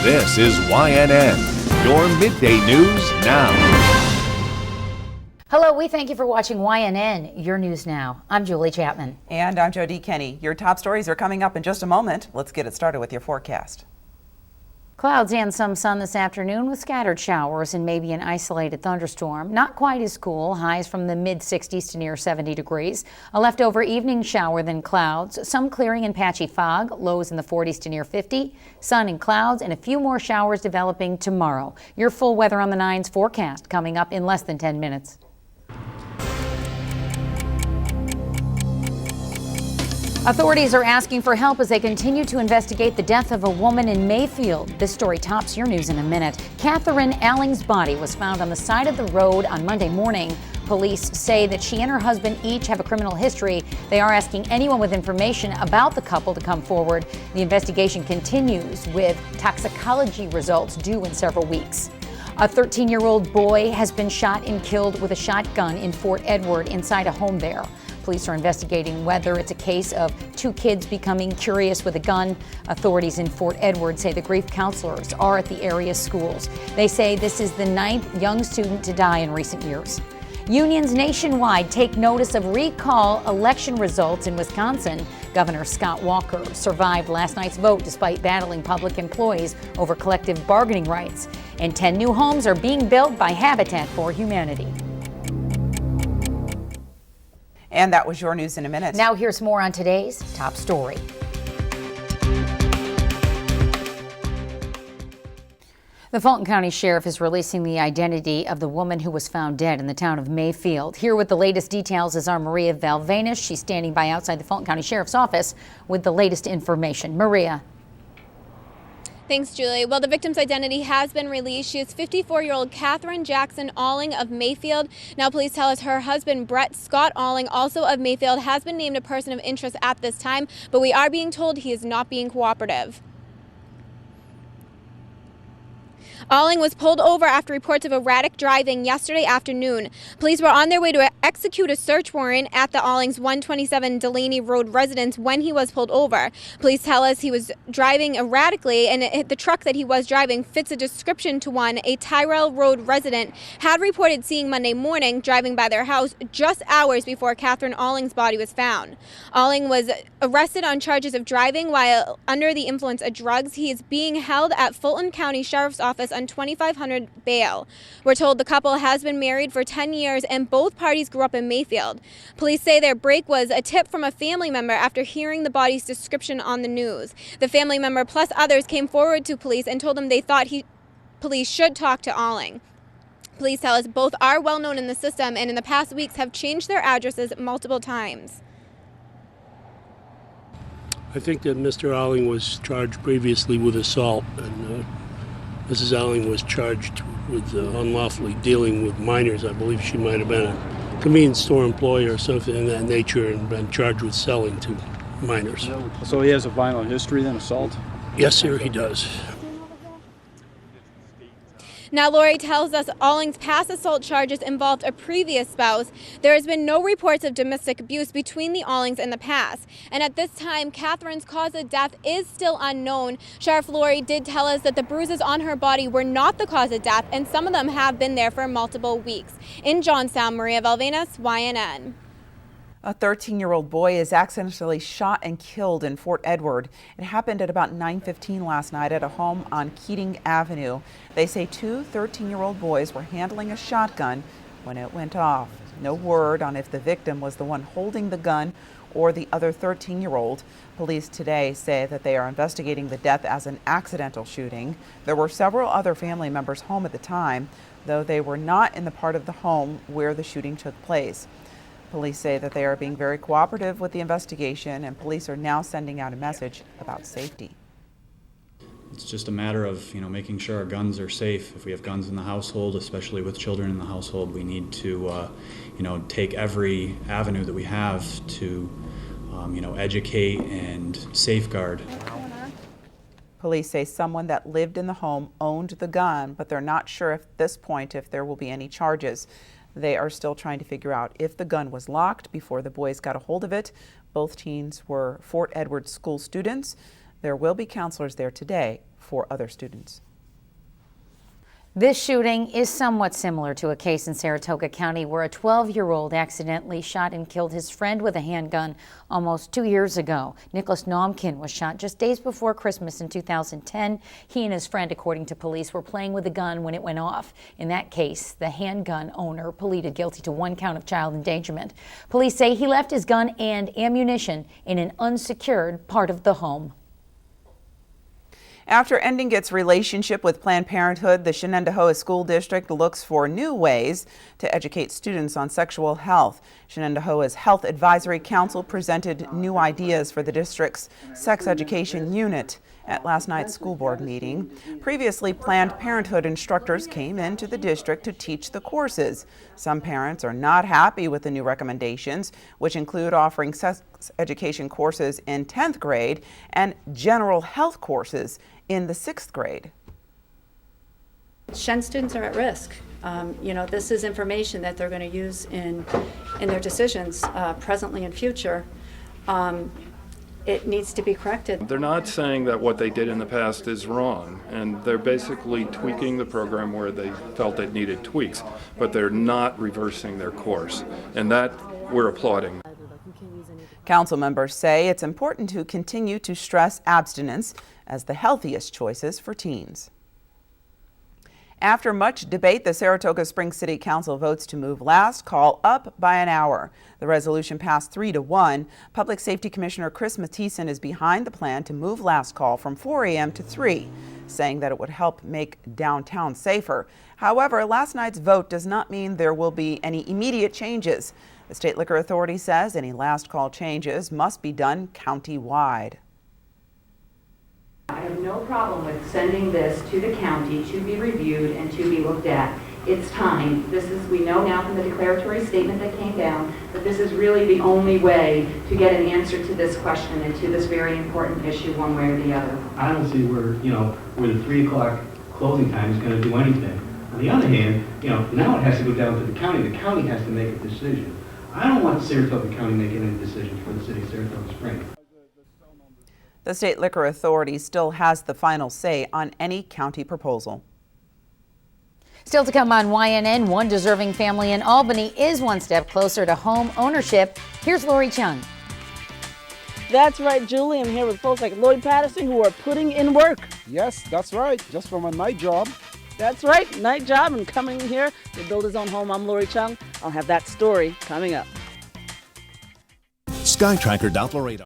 This is YNN, your midday news now. Hello, we thank you for watching YNN, your news now. I'm Julie Chapman. And I'm Jody Kenny. Your top stories are coming up in just a moment. Let's get it started with your forecast. Clouds and some sun this afternoon with scattered showers and maybe an isolated thunderstorm. Not quite as cool, highs from the mid-60s to near 70 degrees. A leftover evening shower, then clouds, some clearing and patchy fog, lows in the 40s to near 50. Sun and clouds and a few more showers developing tomorrow. Your full weather on the 9's forecast coming up in less than 10 minutes. Authorities are asking for help as they continue to investigate the death of a woman in Mayfield. This story tops your news in a minute. Catherine Alling's body was found on the side of the road on Monday morning. Police say that she and her husband each have a criminal history. They are asking anyone with information about the couple to come forward. The investigation continues with toxicology results due in several weeks. A 13-year-old boy has been shot and killed with a shotgun in Fort Edward inside a home there. Police are investigating whether it's a case of two kids becoming curious with a gun. Authorities in Fort Edward say the grief counselors are at the area schools. They say this is the 9th young student to die in recent years. Unions nationwide take notice of recall election results in Wisconsin. Governor Scott Walker survived last night's vote despite battling public employees over collective bargaining rights. And 10 new homes are being built by Habitat for Humanity. And that was your news in a minute. Now here's more on today's top story. The Fulton County Sheriff is releasing the identity of the woman who was found dead in the town of Mayfield. Here with the latest details is our Maria Valvanis. She's standing by outside the Fulton County Sheriff's office with the latest information. Maria. Thanks, Julie. Well, the victim's identity has been released. She is 54-year-old Catherine Jackson Alling of Mayfield. Now, police tell us her husband, Brett Scott Alling, also of Mayfield, has been named a person of interest at this time, but we are being told he is not being cooperative. Alling was pulled over after reports of erratic driving yesterday afternoon. Police were on their way to execute a search warrant at the Alling's 127 Delaney Road residence when he was pulled over. Police tell us he was driving erratically, and the truck that he was driving fits a description to one a Tyrell Road resident had reported seeing Monday morning driving by their house just hours before Catherine Alling's body was found. Alling was arrested on charges of driving while under the influence of drugs. He is being held at Fulton County Sheriff's Office on $2,500 bail. We're told the couple has been married for 10 years and both parties grew up in Mayfield. Police say their break was a tip from a family member after hearing the body's description on the news. The family member plus others came forward to police and told them they thought police should talk to Alling. Police tell us both are well known in the system and in the past weeks have changed their addresses multiple times. I think that Mr. Alling was charged previously with assault, and Mrs. Alling was charged with unlawfully dealing with minors. I believe she might have been a convenience store employee or something in that nature and been charged with selling to minors. So he has a violent history then, assault? Yes, sir, he does. Now, Lori tells us Alling's past assault charges involved a previous spouse. There has been no reports of domestic abuse between the Allings in the past. And at this time, Catherine's cause of death is still unknown. Sheriff Lori did tell us that the bruises on her body were not the cause of death, and some of them have been there for multiple weeks. In Johnstown, Maria Valvanis, YNN. A 13-year-old boy is accidentally shot and killed in Fort Edward. It happened at about 9:15 last night at a home on Keating Avenue. They say two 13-year-old boys were handling a shotgun when it went off. No word on if the victim was the one holding the gun or the other 13-year-old. Police today say that they are investigating the death as an accidental shooting. There were several other family members home at the time, though they were not in the part of the home where the shooting took place. Police say that they are being very cooperative with the investigation, and police are now sending out a message about safety. It's just a matter of, making sure our guns are safe. If we have guns in the household, especially with children in the household, we need to, take every avenue that we have to, educate and safeguard. Police say someone that lived in the home owned the gun, but they're not sure at this point if there will be any charges. They are still trying to figure out if the gun was locked before the boys got a hold of it. Both teens were Fort Edward school students. There will be counselors there today for other students. This shooting is somewhat similar to a case in Saratoga County where a 12-year-old accidentally shot and killed his friend with a handgun almost 2 years ago. Nicholas Nomkin was shot just days before Christmas in 2010. He and his friend, according to police, were playing with a gun when it went off. In that case, the handgun owner pleaded guilty to 1 count of child endangerment. Police say he left his gun and ammunition in an unsecured part of the home. After ending its relationship with Planned Parenthood, the Shenendehowa School District looks for new ways to educate students on sexual health. Shenendehowa's Health Advisory Council presented new ideas for the district's sex education unit at last night's school board meeting. Previously, Planned Parenthood instructors came into the district to teach the courses. Some parents are not happy with the new recommendations, which include offering sex education courses in 10th grade and general health courses in the 6th grade. Shen students are at risk. This is information that they're going to use in their decisions presently and future. It needs to be corrected. They're not saying that what they did in the past is wrong, and they're basically tweaking the program where they felt it needed tweaks, but they're not reversing their course, and that we're applauding. Council members say it's important to continue to stress abstinence as the healthiest choices for teens. After much debate, the Saratoga Springs City Council votes to move last call up by an hour. The resolution passed 3-1. Public Safety Commissioner Chris Mathieson is behind the plan to move last call from 4 a.m. to 3, saying that it would help make downtown safer. However, last night's vote does not mean there will be any immediate changes. The State Liquor Authority says any last call changes must be done county-wide. I have no problem with sending this to the county to be reviewed and to be looked at. It's time. We know now from the declaratory statement that came down that this is really the only way to get an answer to this question and to this very important issue one way or the other. I don't see where the 3 o'clock closing time is going to do anything. On the other hand, now it has to go down to the county. The county has to make a decision. I don't want Saratoga County making any decisions for the city of Saratoga Springs. The State Liquor Authority still has the final say on any county proposal. Still to come on YNN, one deserving family in Albany is one step closer to home ownership. Here's Lori Chung. That's right, Julie. I'm here with folks like Lloyd Patterson who are putting in work. Yes, that's right. Just from a night job. That's right, night job and coming here to build his own home. I'm Lori Chung. I'll have that story coming up. SkyTracker Doppler radar.